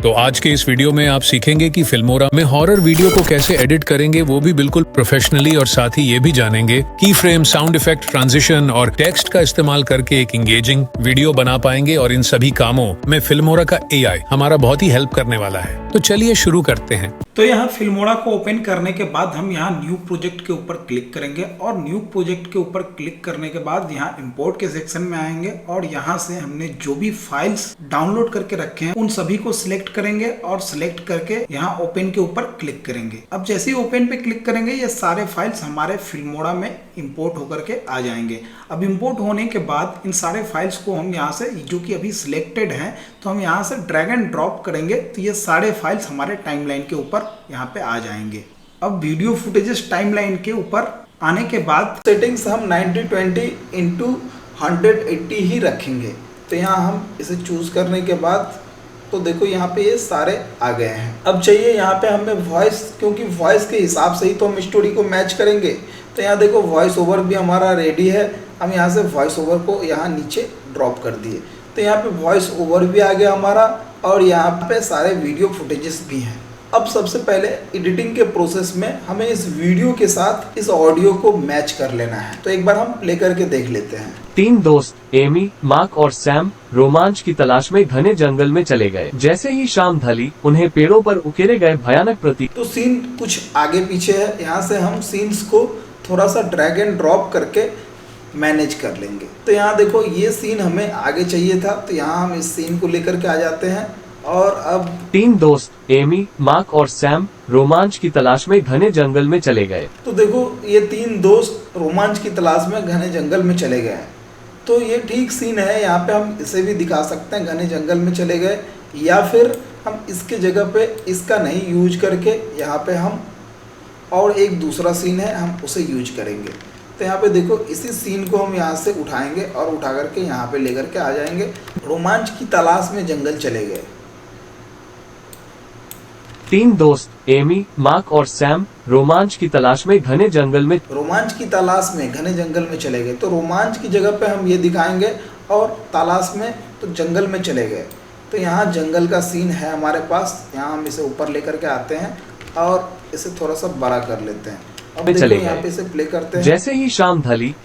तो आज के इस वीडियो में आप सीखेंगे कि फिल्मोरा में हॉरर वीडियो को कैसे एडिट करेंगे, वो भी बिल्कुल प्रोफेशनली, और साथ ही ये भी जानेंगे की फ्रेम, साउंड इफेक्ट, ट्रांजिशन और टेक्स्ट का इस्तेमाल करके एक इंगेजिंग वीडियो बना पाएंगे। और इन सभी कामों में फिल्मोरा का AI हमारा बहुत ही हेल्प करने वाला है। तो चलिए शुरू करते हैं। तो यहाँ फिल्मोरा को ओपन करने के बाद हम यहाँ न्यू प्रोजेक्ट के ऊपर क्लिक करेंगे और न्यू प्रोजेक्ट के ऊपर क्लिक करने के बाद यहाँ इंपोर्ट के सेक्शन में आएंगे और यहाँ से हमने जो भी फाइल्स डाउनलोड करके रखे हैं उन सभी को सिलेक्ट करेंगे और सिलेक्ट करके यहाँ ओपन के ऊपर क्लिक करेंगे। अब जैसे ही ओपन पे क्लिक करेंगे ये सारे फाइल्स हमारे फिल्मोरा में इंपोर्ट होकर के आ जाएंगे। अब इंपोर्ट होने के बाद इन सारे फाइल्स को हम यहाँ से, जो कि अभी सिलेक्टेड हैं, तो हम यहाँ से ड्रैग एंड ड्रॉप करेंगे तो ये सारे फाइल्स हमारे टाइमलाइन के ऊपर यहाँ पे आ जाएंगे। अब वीडियो फुटेजेस टाइमलाइन के ऊपर आने के बाद सेटिंग्स हम 90/20x180 ही रखेंगे। तो यहाँ हम इसे चूज करने के बाद तो देखो यहाँ पे ये सारे आ गए हैं। अब चाहिए यहाँ पे हमें वॉइस, क्योंकि वॉइस के हिसाब से ही तो हम स्टोरी को मैच करेंगे। तो यहाँ देखो वॉइस ओवर भी हमारा रेडी है। हम यहाँ से वॉइस ओवर को यहाँ नीचे ड्रॉप कर दिए तो यहाँ पे वॉइस ओवर भी आ गया हमारा और यहाँ पे सारे वीडियो फुटेजेस भी हैं। अब सबसे पहले एडिटिंग के प्रोसेस में हमें इस वीडियो के साथ इस ऑडियो को मैच कर लेना है। तो एक बार हम प्ले करके देख लेते हैं। 3 दोस्त एमी, मार्क और सैम रोमांच की तलाश में घने जंगल में चले गए। जैसे ही शाम ढली उन्हें पेड़ों पर उकेरे गए भयानक प्रतीक। तो सीन कुछ आगे पीछे है, यहाँ से हम सीन्स को थोड़ा सा ड्रैग एंड ड्रॉप करके मैनेज कर लेंगे। तो यहाँ देखो ये सीन हमें आगे चाहिए था, तो यहाँ हम इस सीन को लेकर के आ जाते हैं। और अब 3 दोस्त एमी, मार्क और सैम रोमांच की तलाश में घने जंगल में चले गए। तो देखो ये 3 दोस्त रोमांच की तलाश में घने जंगल में चले गए। तो ये ठीक सीन है, यहाँ पे हम इसे भी दिखा सकते हैं, घने जंगल में चले गए, या फिर हम इसके जगह पे इसका नहीं यूज करके यहाँ पे हम और एक दूसरा सीन है हम उसे यूज करेंगे। तो यहाँ पे देखो इसी सीन को हम यहाँ से उठाएंगे और उठा करके यहाँ पे लेकर के आ जाएंगे। रोमांच की तलाश में जंगल चले गए। 3 दोस्त एमी, मार्क और सैम रोमांच की तलाश में घने जंगल में रोमांच की तलाश में घने जंगल में चले गए। तो रोमांच की जगह पे हम ये दिखाएंगे और तलाश में तो जंगल में चले गए। तो यहाँ जंगल का सीन है हमारे पास। यहाँ हम इसे ऊपर लेकर के आते हैं और इसे थोड़ा सा बड़ा कर लेते हैं। अब देखो यहाँ पे इसे प्ले करते हैं। जैसे ही शाम ढली,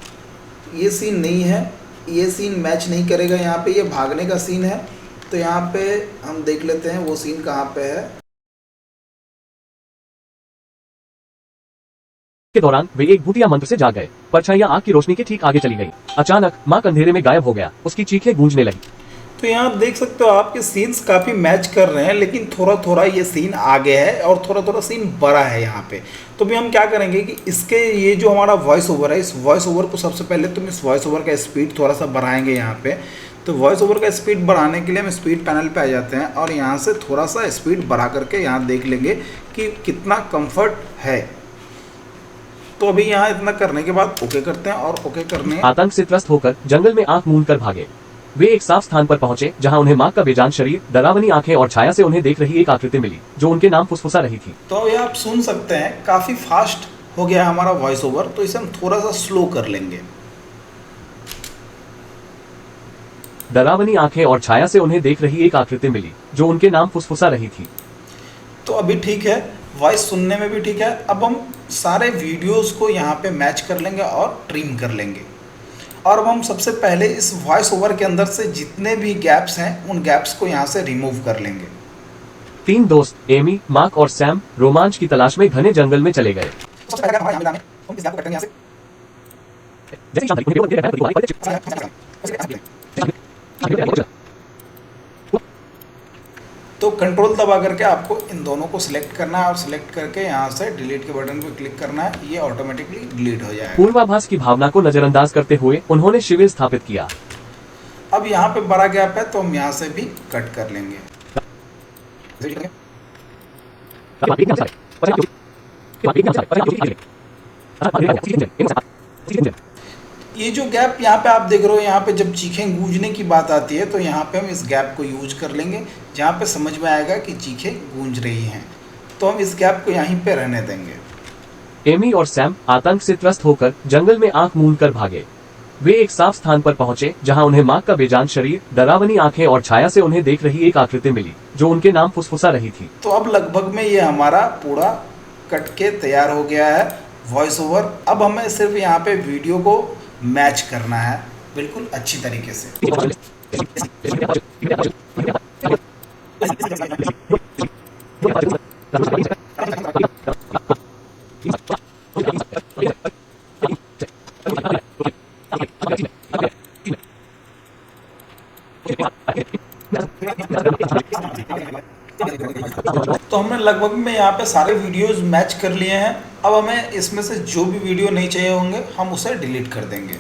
ये सीन नहीं है, ये सीन मैच नहीं करेगा। यहाँ पे ये भागने का सीन है। तो यहाँ पे हम देख लेते हैं वो सीन कहाँ पे है। के दौरान वे एक भूतिया मंत्र से जाग गए। परछाइयां आग की रोशनी के ठीक आगे चली गई। अचानक मार्क अंधेरे में गायब हो गया। उसकी चीखें गूंजने लगी। तो यहाँ देख सकते हो आपके सीन्स काफ़ी मैच कर रहे हैं, लेकिन थोड़ा थोड़ा ये सीन आगे है और थोड़ा थोड़ा सीन बड़ा है यहाँ पे। तो भी हम क्या करेंगे कि इसके ये जो हमारा वॉइस ओवर है, इस वॉइस ओवर को सबसे पहले तुम इस वॉइस ओवर का स्पीड थोड़ा सा बढ़ाएंगे यहाँ पे। तो वॉइस ओवर का स्पीड बढ़ाने के लिए हम स्पीड पैनल पे आ जाते हैं और यहाँ से थोड़ा सा स्पीड बढ़ा करके यहाँ देख लेंगे कि कितना कम्फर्ट है। तो अभी यहाँ इतना करने के बाद ओके करते हैं और ओके करने आतंक से त्रस्त होकर जंगल में आंख मूंद कर भागे। वे एक साफ स्थान पर पहुंचे जहां उन्हें मार्क का बेजान शरीर, डरावनी आंखें और छाया से उन्हें देख रही एक आकृति मिली जो उनके नाम फुसफुसा रही थी। तो ये आप सुन सकते हैं काफी फास्ट हो गया है हमारा वॉइस ओवर। तो इसे हम थोड़ा सा स्लो कर लेंगे। डरावनी आंखें और छाया से उन्हें देख रही एक आकृति मिली जो उनके नाम फुसफुसा रही थी। तो अभी ठीक है, वॉइस सुनने में भी ठीक है। अब हम सारे वीडियोस को यहाँ पे मैच कर लेंगे और ट्रिम कर लेंगे। और अब हम सबसे पहले इस वॉइस ओवर के अंदर से जितने भी गैप्स हैं उन गैप्स को यहाँ से रिमूव कर लेंगे। 3 दोस्त एमी, मार्क और सैम रोमांच की तलाश में घने जंगल में चले गए। तो कंट्रोल दबा करके आपको इन दोनों को सिलेक्ट करना है और सिलेक्ट करके यहाँ से डिलीट के बटन पर क्लिक करना है। ये ऑटोमेटिकली डिलीट हो जाएगा। पूर्वाभास की भावना को नजरअंदाज करते हुए उन्होंने शिविर स्थापित किया। अब यहाँ पे बड़ा गैप है तो हम यहाँ से भी कट कर लेंगे। ये जो गैप यहाँ पे आप देख रहे हो, यहाँ पे जब चीखें गूंजने की बात आती है तो यहाँ पे हम इस गैप को यूज कर लेंगे जहाँ पे समझ में आएगा कि चीखें गूंज रही हैं। तो हम इस गैप को यहीं पे रहने देंगे। एमी और सैम आतंक से त्रस्त होकर जंगल में आंख मूंद कर भागे। वे एक साफ स्थान पर पहुंचे जहां उन्हें मार्क का बेजान शरीर, डरावनी आंखें और छाया से उन्हें देख रही एक आकृति मिली जो उनके नाम फुसफुसा रही थी। तो अब लगभग में ये हमारा पूरा कट के तैयार हो गया है वॉइस ओवर। अब हमें सिर्फ यहाँ पे वीडियो को मैच करना है बिल्कुल अच्छी तरीके से। तो हमने लगभग में यहाँ पे सारे वीडियोस मैच कर लिए हैं। अब हमें इसमें से जो भी वीडियो नहीं चाहिए होंगे हम उसे डिलीट कर देंगे।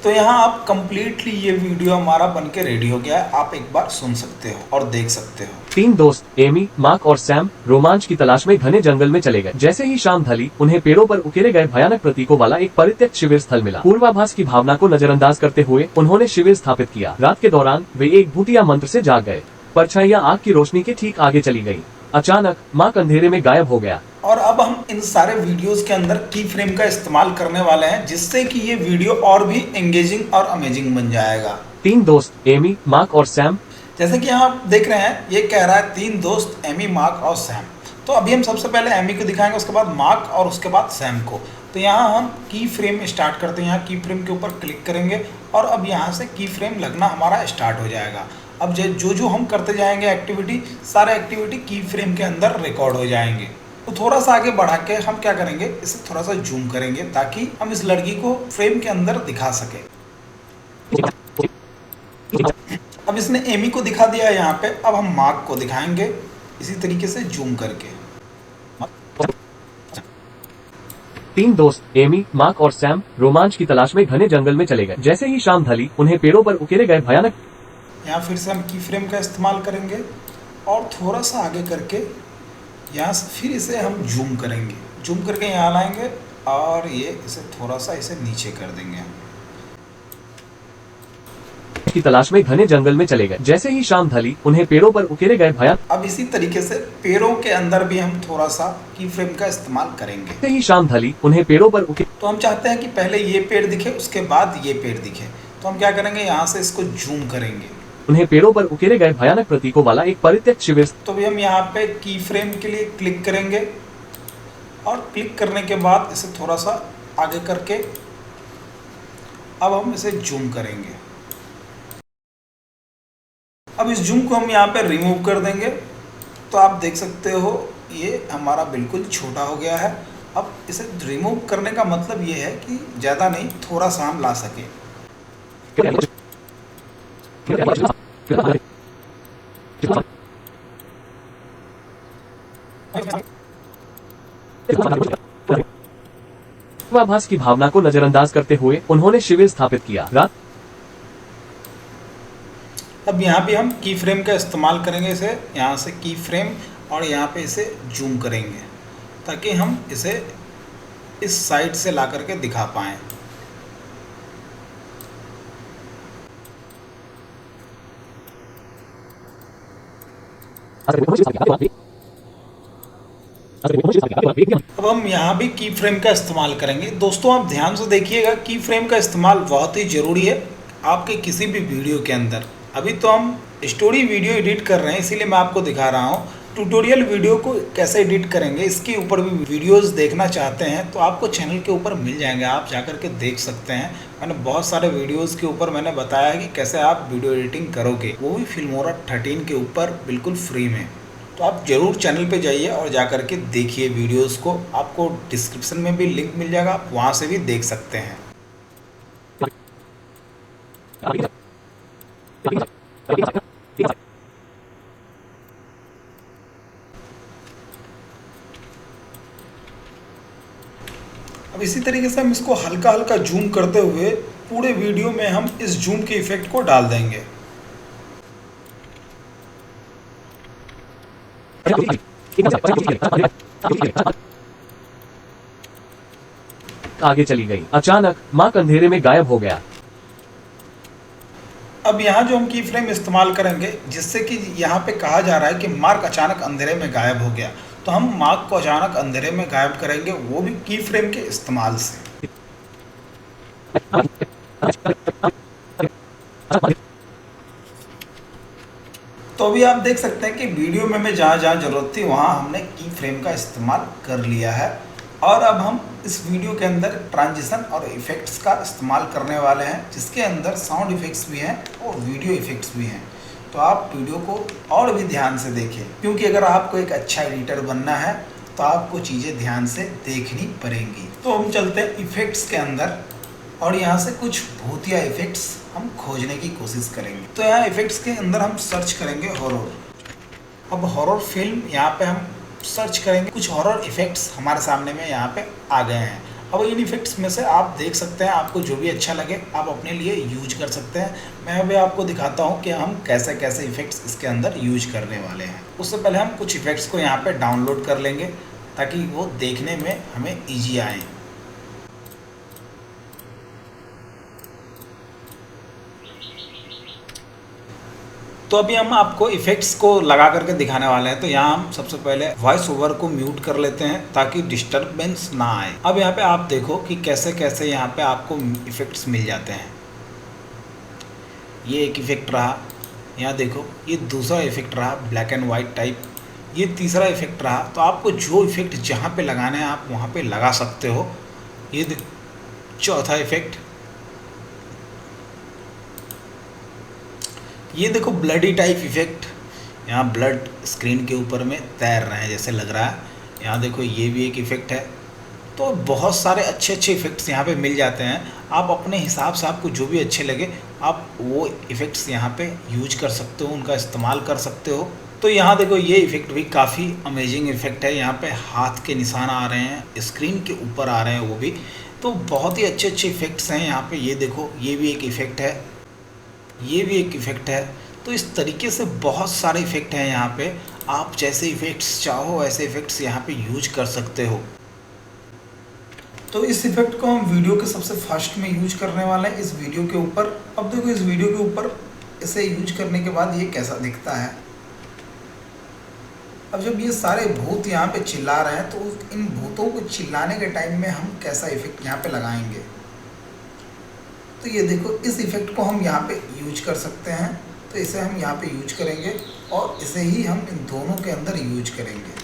तो यहाँ आप कंप्लीटली ये वीडियो हमारा बनके रेडी हो गया है। आप एक बार सुन सकते हो और देख सकते हो। 3 दोस्त एमी, मार्क और सैम रोमांच की तलाश में घने जंगल में चले गए। जैसे ही शाम ढली उन्हें पेड़ों पर उकेरे गए भयानक प्रतीकों वाला एक परित्यक्त शिविर स्थल मिला। पूर्वाभास की भावना को नजरअंदाज करते हुए उन्होंने शिविर स्थापित किया। रात के दौरान वे एक भूतिया मंत्र से जाग गए। परछाइयां आग की रोशनी के ठीक आगे चली गयी। अचानक मार्क अंधेरे में गायब हो गया। और अब हम इन सारे वीडियोस के अंदर की फ्रेम का इस्तेमाल करने वाले हैं जिससे कि ये वीडियो और भी एंगेजिंग और अमेजिंग बन जाएगा। 3 दोस्त एमी, मार्क और सैम। जैसे कि यहाँ आप देख रहे हैं ये कह रहा है 3 दोस्त एमी, मार्क और सैम। तो अभी हम सबसे पहले एमी को दिखाएंगे, उसके बाद मार्क और उसके बाद सैम को। तो यहाँ हम की फ्रेम स्टार्ट करते हैं। यहाँ की फ्रेम के ऊपर क्लिक करेंगे और अब यहाँ से की फ्रेम लगना हमारा स्टार्ट हो जाएगा। अब जो हम करते जाएंगे एक्टिविटी, सारे एक्टिविटी की फ्रेम के अंदर रिकॉर्ड हो जाएंगे। तो थोड़ा सा आगे बढ़ा के हम क्या करेंगे, इसे थोड़ा सा जूम करेंगे ताकि हम इस लड़की को फ्रेम के अंदर दिखा सके। अब इसने एमी को दिखा दिया है यहाँ पे। अब हम मार्क को दिखाएंगे इसी तरीके से जूम करके। 3 दोस्त एमी, मार्क और सैम रोमांच की तलाश में घने जंगल में चले गए। जैसे ही शाम ढली उन्हें पेड़ों पर उकेरे गए भयानक। यहाँ फिर से हम की फ्रेम का इस्तेमाल करेंगे और थोड़ा सा आगे करके यहाँ से फिर इसे हम जूम करेंगे। जूम करके यहाँ लाएंगे और ये इसे थोड़ा सा इसे नीचे कर देंगे। की तलाश में घने जंगल में चले गए। जैसे ही शाम ढली उन्हें पेड़ों पर उकेरे गए भयानक। अब इसी तरीके से पेड़ों के अंदर भी हम थोड़ा सा की फ्रेम का इस्तेमाल करेंगे। जैसे ही शाम ढली उन्हें पेड़ों पर उकेरे। तो हम चाहते हैं कि पहले ये पेड़ दिखे उसके बाद ये पेड़ दिखे। तो हम क्या करेंगे, यहाँ से इसको जूम करेंगे। उन्हें पेड़ों पर उकेरे गए भयानक प्रतीकों वाला एक परित्यक्त शिविर। तो भी हम यहाँ पे की फ्रेम के लिए क्लिक करेंगे और क्लिक करने के बाद इसे थोड़ा सा आगे करके अब हम इसे जूम करेंगे। अब इस जूम को हम यहाँ पे रिमूव कर देंगे। तो आप देख सकते हो ये हमारा बिल्कुल छोटा हो गया है। अब इसे रिमूव करने का मतलब ये है कि ज़्यादा नहीं, थोड़ा सा हम ला सके। पूर्वाभास की भावना को नजरअंदाज करते हुए उन्होंने शिविर स्थापित किया। रात। अब यहाँ पे हम की फ्रेम का इस्तेमाल करेंगे। इसे यहाँ से की फ्रेम और यहाँ पे इसे जूम करेंगे ताकि हम इसे इस साइड से ला करके दिखा पाएँ। अब हम यहाँ भी की फ्रेम का इस्तेमाल करेंगे। दोस्तों आप ध्यान से देखिएगा, की फ्रेम का इस्तेमाल बहुत ही ज़रूरी है आपके किसी भी वीडियो के अंदर। अभी तो हम स्टोरी वीडियो एडिट कर रहे हैं इसीलिए मैं आपको दिखा रहा हूँ। ट्यूटोरियल वीडियो को कैसे एडिट करेंगे इसके ऊपर भी वीडियोस देखना चाहते हैं तो आपको चैनल के ऊपर मिल जाएंगे, आप जाकर के देख सकते हैं। मैंने बहुत सारे वीडियोस के ऊपर मैंने बताया है कि कैसे आप वीडियो एडिटिंग करोगे, वो भी फिल्मोरा 13 के ऊपर बिल्कुल फ्री में। तो आप ज़रूर चैनल पे जाइए और जाकर के देखिए वीडियोस को। आपको डिस्क्रिप्शन में भी लिंक मिल जाएगा, आप वहाँ से भी देख सकते हैं। अब इसी तरीके से हम इसको हल्का हल्का जूम करते हुए पूरे वीडियो में हम इस जूम के इफेक्ट को डाल देंगे। आगे चली गई। अचानक मार्क अंधेरे में गायब हो गया। अब यहाँ जो हम की फ्रेम इस्तेमाल करेंगे जिससे कि यहाँ पे कहा जा रहा है कि मार्क अचानक अंधेरे में गायब हो गया, तो हम मार्क को अचानक अंधेरे में गायब करेंगे, वो भी की फ्रेम के इस्तेमाल से। तो अभी आप देख सकते हैं कि वीडियो में हमें जहाँ जहाँ ज़रूरत थी वहाँ हमने की फ्रेम का इस्तेमाल कर लिया है। और अब हम इस वीडियो के अंदर ट्रांजिशन और इफ़ेक्ट्स का इस्तेमाल करने वाले हैं, जिसके अंदर साउंड इफ़ेक्ट्स भी हैं और वीडियो इफ़ेक्ट्स भी हैं। तो आप वीडियो को और भी ध्यान से देखें, क्योंकि अगर आपको एक अच्छा एडिटर बनना है तो आपको चीज़ें ध्यान से देखनी पड़ेंगी। तो हम चलते हैं इफ़ेक्ट्स के अंदर और यहाँ से कुछ भूतिया इफ़ेक्ट्स हम खोजने की कोशिश करेंगे। तो यहाँ इफ़ेक्ट्स के अंदर हम सर्च करेंगे हॉरर। अब हॉरर फिल्म यहाँ पे हम सर्च करेंगे, कुछ हॉरर इफ़ेक्ट्स हमारे सामने में यहाँ पे आ गए हैं। अब इन इफ़ेक्ट्स में से आप देख सकते हैं, आपको जो भी अच्छा लगे आप अपने लिए यूज कर सकते हैं। मैं अभी आपको दिखाता हूँ कि हम कैसे कैसे इफ़ेक्ट्स इसके अंदर यूज करने वाले हैं। उससे पहले हम कुछ इफ़ेक्ट्स को यहाँ पे डाउनलोड कर लेंगे ताकि वो देखने में हमें ईजी आए। तो अभी हम आपको इफ़ेक्ट्स को लगा करके दिखाने वाले हैं। तो यहाँ हम सबसे पहले वॉइस ओवर को म्यूट कर लेते हैं ताकि डिस्टरबेंस ना आए। अब यहाँ पे आप देखो कि कैसे कैसे यहाँ पे आपको इफ़ेक्ट्स मिल जाते हैं। ये एक इफ़ेक्ट रहा, यहाँ देखो ये दूसरा इफ़ेक्ट रहा ब्लैक एंड वाइट टाइप, ये तीसरा इफ़ेक्ट रहा। तो आपको जो इफ़ेक्ट जहाँ पे लगाना है आप वहाँ पे लगा सकते हो। ये चौथा इफ़ेक्ट, ये देखो ब्लडी टाइप इफ़ेक्ट, यहाँ ब्लड स्क्रीन के ऊपर में तैर रहे हैं जैसे लग रहा है। यहाँ देखो ये भी एक इफ़ेक्ट है। तो बहुत सारे अच्छे अच्छे इफ़ेक्ट्स यहाँ पे मिल जाते हैं। आप अपने हिसाब से आपको जो भी अच्छे लगे आप वो इफ़ेक्ट्स यहाँ पे यूज कर सकते हो, उनका इस्तेमाल कर सकते हो। तो यहाँ देखो ये इफ़ेक्ट भी काफ़ी अमेजिंग इफ़ेक्ट है। यहाँ पे हाथ के निशान आ रहे हैं, स्क्रीन के ऊपर आ रहे हैं वो भी। तो बहुत ही अच्छे अच्छे इफ़ेक्ट्स हैं यहाँ पे। ये देखो ये भी एक इफ़ेक्ट है, ये भी एक इफ़ेक्ट है। तो इस तरीके से बहुत सारे इफ़ेक्ट हैं यहाँ पे। आप जैसे इफ़ेक्ट्स चाहो वैसे इफ़ेक्ट्स यहाँ पे यूज कर सकते हो। तो इस इफ़ेक्ट को हम वीडियो के सबसे फर्स्ट में यूज करने वाले हैं इस वीडियो के ऊपर। अब देखो इस वीडियो के ऊपर इसे यूज करने के बाद ये कैसा दिखता है। अब जब ये सारे भूत यहाँ पे चिल्ला रहे हैं तो इन भूतों को चिल्लाने के टाइम में हम कैसा इफ़ेक्ट यहाँ पे लगाएंगे। तो ये देखो इस इफ़ेक्ट को हम यहाँ पे यूज कर सकते हैं। तो इसे हम यहाँ पे यूज करेंगे और इसे ही हम इन दोनों के अंदर यूज करेंगे।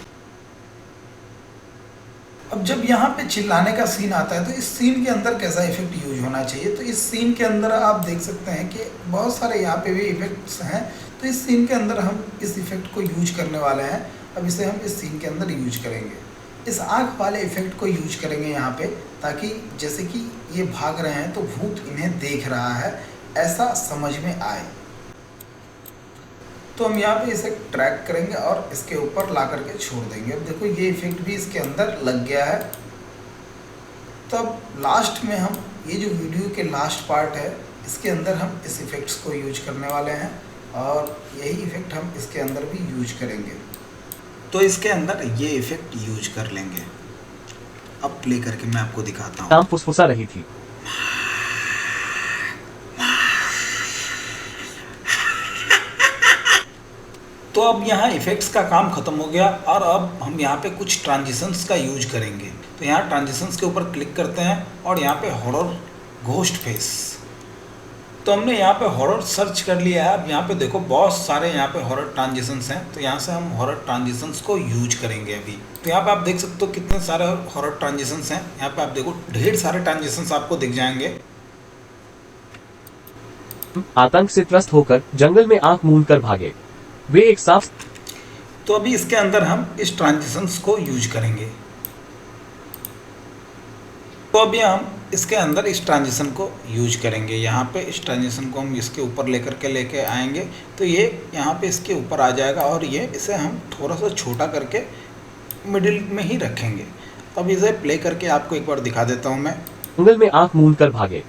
अब जब यहाँ पे चिल्लाने का सीन आता है तो इस सीन के अंदर कैसा इफ़ेक्ट यूज होना चाहिए। तो इस सीन के अंदर आप देख सकते हैं कि बहुत सारे यहाँ पे भी इफ़ेक्ट्स हैं। तो इस सीन के अंदर हम इस इफ़ेक्ट को यूज करने वाले हैं। अब इसे हम इस सीन के अंदर यूज करेंगे। इस आँख वाले इफ़ेक्ट को यूज करेंगे यहाँ पे, ताकि जैसे कि ये भाग रहे हैं तो भूत इन्हें देख रहा है ऐसा समझ में आए। तो हम यहाँ पे इसे ट्रैक करेंगे और इसके ऊपर ला करके छोड़ देंगे। अब देखो ये इफ़ेक्ट भी इसके अंदर लग गया है। तो अब लास्ट में हम ये जो वीडियो के लास्ट पार्ट है इसके अंदर हम इस इफ़ेक्ट्स को यूज करने वाले हैं और यही इफ़ेक्ट हम इसके अंदर भी यूज करेंगे। तो इसके अंदर ये इफ़ेक्ट यूज कर लेंगे। अब प्ले करके मैं आपको दिखाता हूँ। शाम फुसफुसा रही थी। तो अब यहाँ इफ़ेक्ट्स का काम ख़त्म हो गया और अब हम यहाँ पे कुछ ट्रांजिशंस का यूज करेंगे। तो यहाँ ट्रांजिशंस के ऊपर क्लिक करते हैं और यहाँ पे हॉरर घोस्ट फेस। तो हमने यहाँ पे हॉरर सर्च कर लिया है। अब यहाँ पे देखो बहुत सारे यहाँ पे हॉरर ट्रांजिशंस हैं। तो यहाँ से हम हॉरर ट्रांजिशंस को यूज करेंगे अभी। तो यहाँ पे आप देख सकते हो कितने सारे हॉरर ट्रांजिशंस हैं। यहाँ पे आप देखो ढेर सारे ट्रांजिशंस आपको दिख जाएंगे। आतंक से त्रस्त होकर जंगल में आंख मूंद कर भागे वे एक साफ। तो अभी इसके अंदर हम इस ट्रांजिशंस को यूज करेंगे। तो अभी हम इसके अंदर इस ट्रांजिशन को यूज करेंगे। यहाँ पे इस ट्रांजिशन को हम इसके ऊपर लेके आएंगे तो ये यहाँ पे इसके ऊपर आ जाएगा और ये इसे हम थोड़ा सा छोटा करके मिडिल में ही रखेंगे। अब इसे प्ले करके आपको एक बार दिखा देता हूँ मैं। जंगल में आंख मूंद कर भागे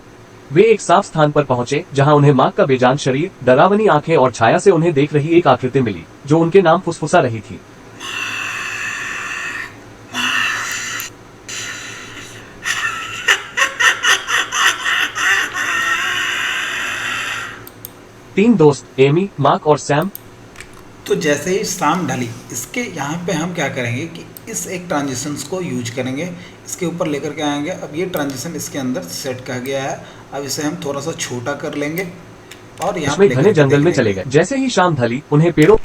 वे एक साफ स्थान पर पहुंचे जहां उन्हें मां का बेजान शरीर, डरावनी आंखें और छाया से उन्हें देख रही एक आकृति मिली जो उनके नाम फुसफुसा रही थी। तीन दोस्त एमी, मार्क और सैम। तो जैसे ही शाम ढली, इसके यहाँ पे हम क्या करेंगे कि इस एक ट्रांजिशंस को यूज करेंगे, इसके ऊपर लेकर के आएंगे। अब ये ट्रांजिशन इसके अंदर सेट कर गया है। अब इसे हम थोड़ा सा छोटा कर लेंगे और यहाँ पे घने जंगल में चले गए। जैसे ही शाम ढली उन्हें पेड़ों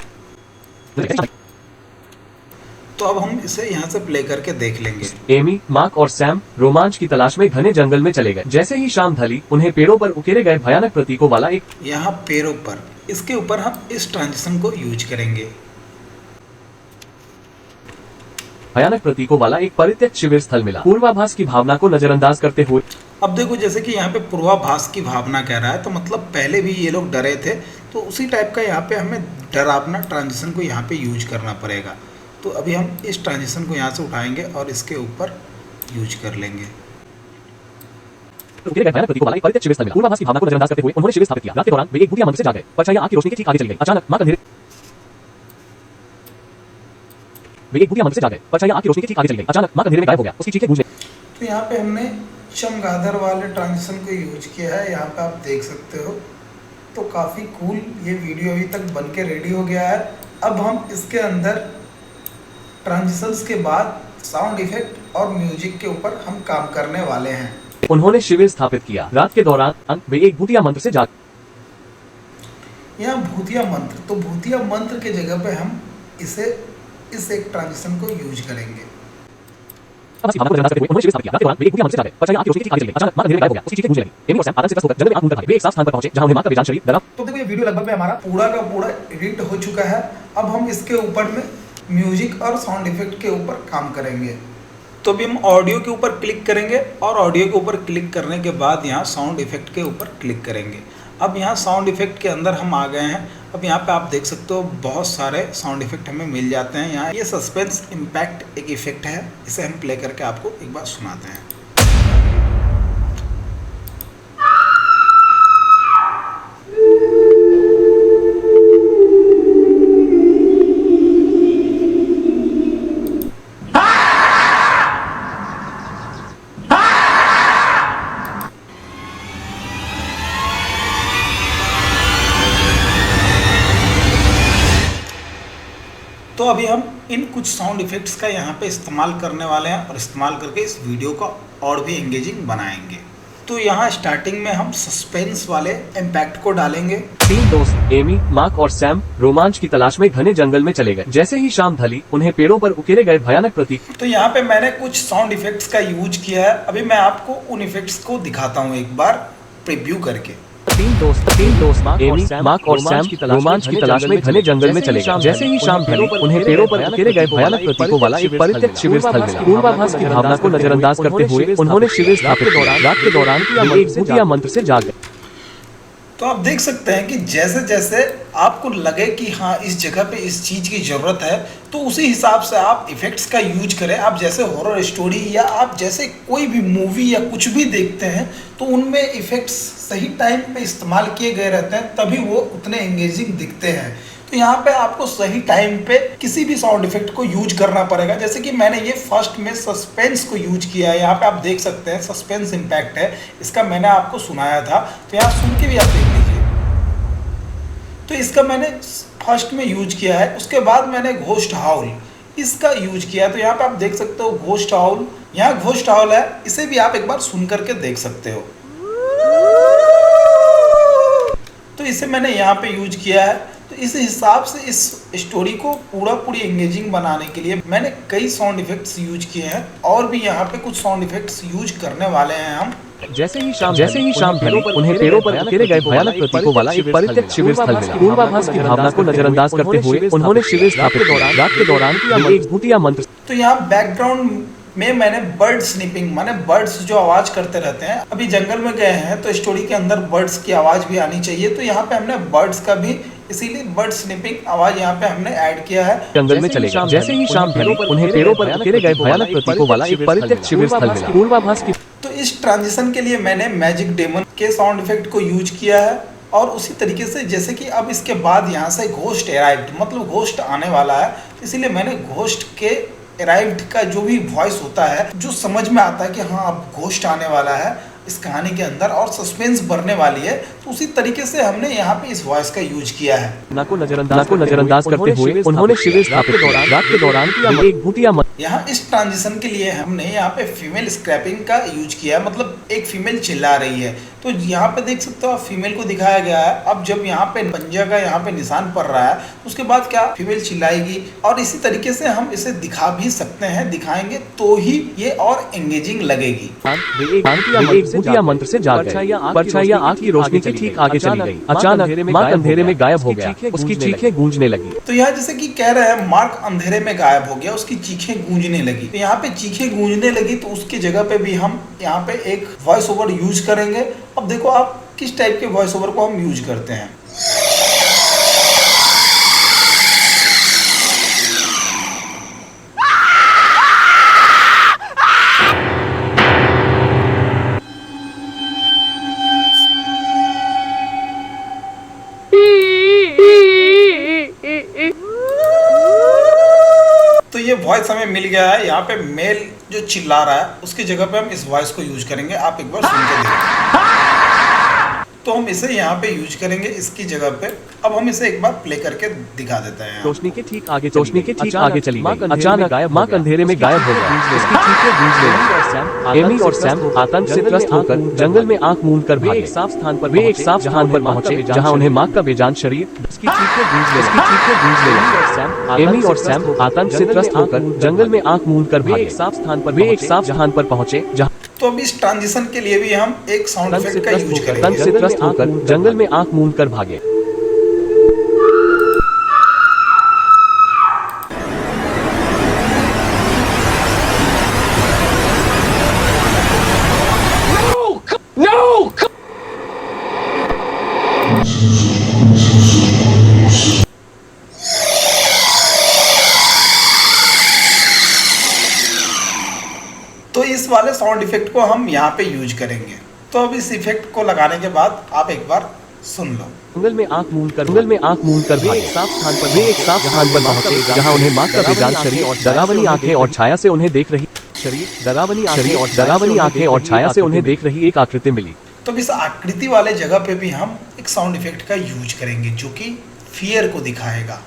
तो अब हम इसे यहाँ से प्ले करके देख लेंगे। एमी, मार्क और सैम रोमांच की तलाश में घने जंगल में चले गए। जैसे ही शाम ढली उन्हें पेड़ों पर उकेरे गए भयानक प्रतीकों वाला एक यहाँ पेड़ों पर, इसके ऊपर हम इस ट्रांजिशन को यूज करेंगे। भयानक प्रतीकों वाला एक परित्यक्त शिविर स्थल मिला। पूर्वाभास की भावना को नजरअंदाज करते हुए अब देखो, जैसे कि यहाँ पे पूर्वाभास की भावना कह रहा है, तो मतलब पहले भी ये लोग डरे थे, तो उसी टाइप का यहाँ पे हमें डरावना ट्रांजिशन को यहाँ पे यूज करना पड़ेगा। तो अभी हम इस ट्रांजिशन को यहाँ से उठाएंगे और इसके ऊपर यूज कर लेंगे। भयानक प्रतीकों वाला एक परित्यक्त शिविर स्थल मिला। पूर्वाभास की भावना को नजरअंदाज करते हुए उन्होंने शिविर स्थापित किया। रात के दौरान वे एक भूतिया मंदिर से जाग गए। परछाइयां आग की रोशनी के ठीक आगे चली गई। अचानक मां अंधेरे वे एक भूतिया मंदिर से जाग गए। परछाइयां आग की रोशनी के ठीक आगे चली गई। अचानक मां अंधेरे में गायब हो गया। उसकी चीखें गूंजने तो यहाँ पे हमने चमगादड़ वाले ट्रांजिशन को यूज किया है। यहाँ पे आप देख सकते हो। तो काफ़ी कूल ये वीडियो अभी तक बन के रेडी हो गया है। अब हम इसके अंदर ट्रांजिशंस के बाद साउंड इफेक्ट और म्यूजिक के ऊपर हम काम करने वाले हैं। उन्होंने शिविर स्थापित किया। रात के दौरान वे एक भूतिया मंत्र से जाग यहाँ भूतिया मंत्र, तो भूतिया मंत्र के जगह पे हम इस एक ट्रांजिशन को यूज करेंगे। उन्होंने शिविर स्थापित किया। रात के दौरान वे एक भूतिया मंत्र से जाग गए। परछाइयां आग की रोशनी के ठीक आगे चली गई। अचानक मां अंधेरे में गायब हो गया। उसकी चीखें गूंजने लगी। एमी और सैम आतंक से त्रस्त होकर जंगल में आग ढूंढकर भागे। वे एक साफ स्थान पर पहुंचे जहां उन्हें मां का बेजान शरीर डरा। तो देखो, ये वीडियो लगभग में हमारा पूरा का पूरा एडिट हो चुका है। अब हम इसके ऊपर में म्यूजिक और साउंड इफेक्ट के ऊपर काम करेंगे। तो अभी हम ऑडियो के ऊपर क्लिक करेंगे और ऑडियो के ऊपर क्लिक करने के बाद यहाँ साउंड इफेक्ट के ऊपर क्लिक करेंगे। अब यहाँ साउंड इफेक्ट के अंदर हम आ गए हैं। अब यहाँ पे आप देख सकते हो बहुत सारे साउंड इफेक्ट हमें मिल जाते हैं। यहाँ ये सस्पेंस इम्पैक्ट एक इफेक्ट है, इसे हम प्ले करके आपको एक बार सुनाते हैं। तो अभी हम इन कुछ साउंड इफेक्ट्स का यहाँ पे इस्तेमाल करने वाले हैं और इस्तेमाल करके इस वीडियो को और भी एंगेजिंग बनाएंगे। तो यहाँ स्टार्टिंग में हम सस्पेंस वाले इम्पैक्ट को डालेंगे। तीन दोस्त एमी, मार्क और सैम रोमांच की तलाश में घने जंगल में चले गए। जैसे ही शाम ढली उन्हें पेड़ों पर उकेरे गए भयानक प्रतीक। तो यहाँ पे मैंने कुछ साउंड इफेक्ट्स का यूज किया है। अभी मैं आपको उन इफेक्ट्स को दिखाता हूँ एक बार प्रीव्यू करके। तीन दोस्त एमी, मार्क और सैम रोमांच की तलाश में घने जंगल में चले गए। जैसे ही शाम ढली उन्हें पेड़ों पर उकेरे गए भयानक प्रतीकों वाला एक परित्यक्त शिविर स्थल मिला। पूर्वाभास की भावना को नजरअंदाज करते हुए उन्होंने शिविर स्थापित किया। रात के दौरान एक भूतिया मंत्र से जाग गए। तो आप देख सकते हैं कि जैसे जैसे आपको लगे कि हाँ इस जगह पे इस चीज़ की ज़रूरत है, तो उसी हिसाब से आप इफ़ेक्ट्स का यूज करें। आप जैसे हॉरर स्टोरी या आप जैसे कोई भी मूवी या कुछ भी देखते हैं, तो उनमें इफ़ेक्ट्स सही टाइम पे इस्तेमाल किए गए रहते हैं, तभी वो उतने एंगेजिंग दिखते हैं। तो यहाँ पे आपको सही टाइम पे किसी भी साउंड इफेक्ट को यूज करना पड़ेगा। जैसे कि मैंने ये फर्स्ट में सस्पेंस को यूज किया है। यहाँ पे आप देख सकते हैं सस्पेंस इम्पैक्ट है, इसका मैंने आपको सुनाया था, तो यहाँ सुन के भी आप देख लीजिए। तो इसका मैंने फर्स्ट में यूज किया है। उसके बाद मैंने घोस्ट हाउल इसका यूज किया है। तो यहाँ पे आप देख सकते हो घोस्ट हाउल, यहाँ घोस्ट हाउल है, इसे भी आप एक बार सुन करके देख सकते हो। तो इसे मैंने यहाँ पे यूज किया है। तो इस हिसाब से इस स्टोरी को पूरी एंगेजिंग बनाने के लिए मैंने कई साउंड इफेक्ट्स यूज किए हैं, और भी यहाँ पे कुछ साउंड इफेक्ट्स यूज करने वाले हैं हम। जैसे ही शाम ढली उन्हें पेड़ों पर उकेरे गए भयानक प्रतीकों वाला एक परित्यक्त शिविर स्थल मिला। पूर्वाभास की भावना को नजरअंदाज करते हुए उन्होंने शिविर स्थापित किया। रात के दौरान एक भूतिया मंत्र। तो यहाँ बैकग्राउंड में मैंने बर्ड स्निपिंग, माने बर्ड्स जो आवाज करते रहते हैं, अभी जंगल में गए हैं तो स्टोरी के अंदर बर्ड्स की आवाज भी आनी चाहिए। तो यहाँ पे हमने बर्ड्स का भी, इसीलिए बर्ड स्निपिंग आवाज यहाँ पे हमने ऐड किया है। जंगल में चले गए। जैसे ही शाम ढली उन्हें पेड़ों पर उकेरे गए भयानक प्रतीकों वाला एक परित्यक्त शिविर स्थल मिला। पूर्वाभास की तो इस ट्रांजिशन के लिए मैंने मैजिक डेमन के साउंड इफेक्ट को यूज किया है। और उसी तरीके से जैसे कि अब इसके बाद यहाँ से घोस्ट अराइव्ड, मतलब घोस्ट आने वाला है, इसीलिए मैंने घोस्ट के अराइव्ड का जो भी वॉइस होता है, जो समझ में आता है कि हाँ अब घोस्ट आने वाला है, इस कहानी के अंदर और सस्पेंस बढ़ने वाली है, तो उसी तरीके से हमने यहाँ पे इस वॉइस का यूज किया है। ना को नजरअंदाज करते हुए उन्होंने शिविर स्थापित रात के दौरान किया एक भूतिया यहाँ इस ट्रांजिशन के लिए हमने यहाँ पे फीमेल स्क्रैपिंग का यूज किया है, मतलब एक फीमेल चिल्ला रही है, तो यहाँ पे देख सकते हो आप फीमेल को दिखाया गया है। अब जब यहाँ पे पंजा का यहाँ पे निशान पड़ रहा है, तो उसके बाद क्या फीमेल चिल्लाएगी, और इसी तरीके से हम इसे दिखा भी सकते हैं, दिखाएंगे तो ही ये और एंगेजिंग लगेगी। एक भूतिया मंत्र से जाग गई, परछाइयां आग की रोशनी के ठीक आगे चली गई। अचानक मार्क अंधेरे में गायब हो गया, उसकी चीखें गूंजने लगी। तो यहाँ जैसे कि कह रहे हैं मार्क अंधेरे में गायब हो गया, उसकी चीखें गूंजने लगी। तो यहाँ पे चीखें गूंजने लगी, तो उसकी जगह पे भी हम यहाँ पे एक वॉइस ओवर यूज करेंगे। अब देखो आप किस टाइप के वॉइस ओवर को हम यूज करते हैं। तो ये वॉइस हमें मिल गया है। यहाँ पे मेल जो चिल्ला रहा है उसकी जगह पे हम इस वॉइस को यूज करेंगे। आप एक बार सुन के देखिए। तो हम इसे यहाँ पे यूज करेंगे इसकी जगह पे। अब हम इसे एक बार प्ले करके दिखा देते हैं। रोशनी के ठीक आगे चली गई। अचानक मार्क अंधेरे में गायब हो गया, उसकी चीखें गूंजने लगी। एमी और सैम आतंक से त्रस्त होकर जंगल में आंख मूंद कर भागे। एक साफ स्थान पर पहुंचे जहां उन्हें मार्क का बेजान शरीर उसकी चीखें गूंजने लगी। एमी और सैम आतंक से त्रस्त होकर जंगल में आंख मूंद कर भागे। एक साफ स्थान पर पहुंचे जहां तो अब इस ट्रांजिशन के लिए भी हम एक साउंड इफेक्ट का यूज करेंगे। से त्रस्त होकर जंगल में आंख मूंद कर भागे। तो इस वाले साउंड इफेक्ट को हम यहाँ पे यूज करेंगे। तो अब इस इफेक्ट को लगाने के बाद आप एक बार सुन लो। जंगल में आंख मूंद कर भागे। एक साफ स्थान पर पहुंचे जहां उन्हें मार्क का बेजान शरीर और डरावनी आंखें और छाया से उन्हें देख रही एक आकृति मिली। तो इस आकृति वाले जगह पे भी हम एक साउंड इफेक्ट का यूज करेंगे जो कि फियर को दिखाएगा।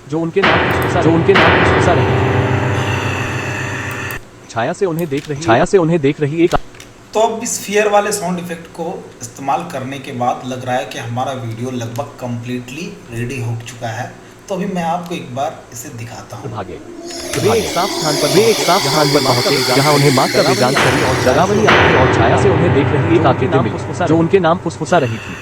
जो उनके नाम खुशबुसा रही छाया से उन्हें देख रही एक। तो अब इस फियर वाले साउंड इफेक्ट को इस्तेमाल करने के बाद लग रहा है कि हमारा वीडियो लगभग कंप्लीटली रेडी हो चुका है। तो अभी मैं आपको एक बार इसे दिखाता हूँ। भागे। एक साफ स्थान पर पहुंचे जहां उन्हें मार्क का बेजान शरीर और डरावनी आंखें और छाया से उन्हें देख रही एक आकृति मिली जो उनके नाम फुसफुसा रही थी।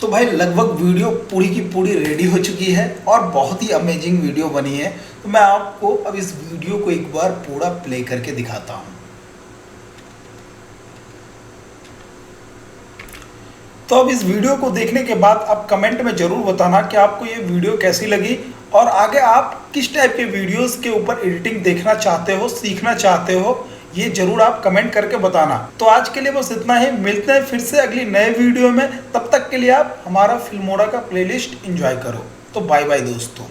तो भाई लगभग वीडियो पूरी की पूरी रेडी हो चुकी है और बहुत ही अमेजिंग वीडियो बनी है। तो मैं आपको अब इस वीडियो को एक बार पूरा प्ले करके दिखाता हूँ। तो अब इस वीडियो को देखने के बाद आप कमेंट में जरूर बताना कि आपको ये वीडियो कैसी लगी और आगे आप किस टाइप के वीडियोस के ऊपर एडिटिंग देखना चाहते हो, सीखना चाहते हो, ये जरूर आप कमेंट करके बताना। तो आज के लिए बस इतना ही। मिलते हैं फिर से अगली नए वीडियो में। तब तक के लिए आप हमारा फिल्मोरा का प्लेलिस्ट एंजॉय करो। तो बाय बाय दोस्तों।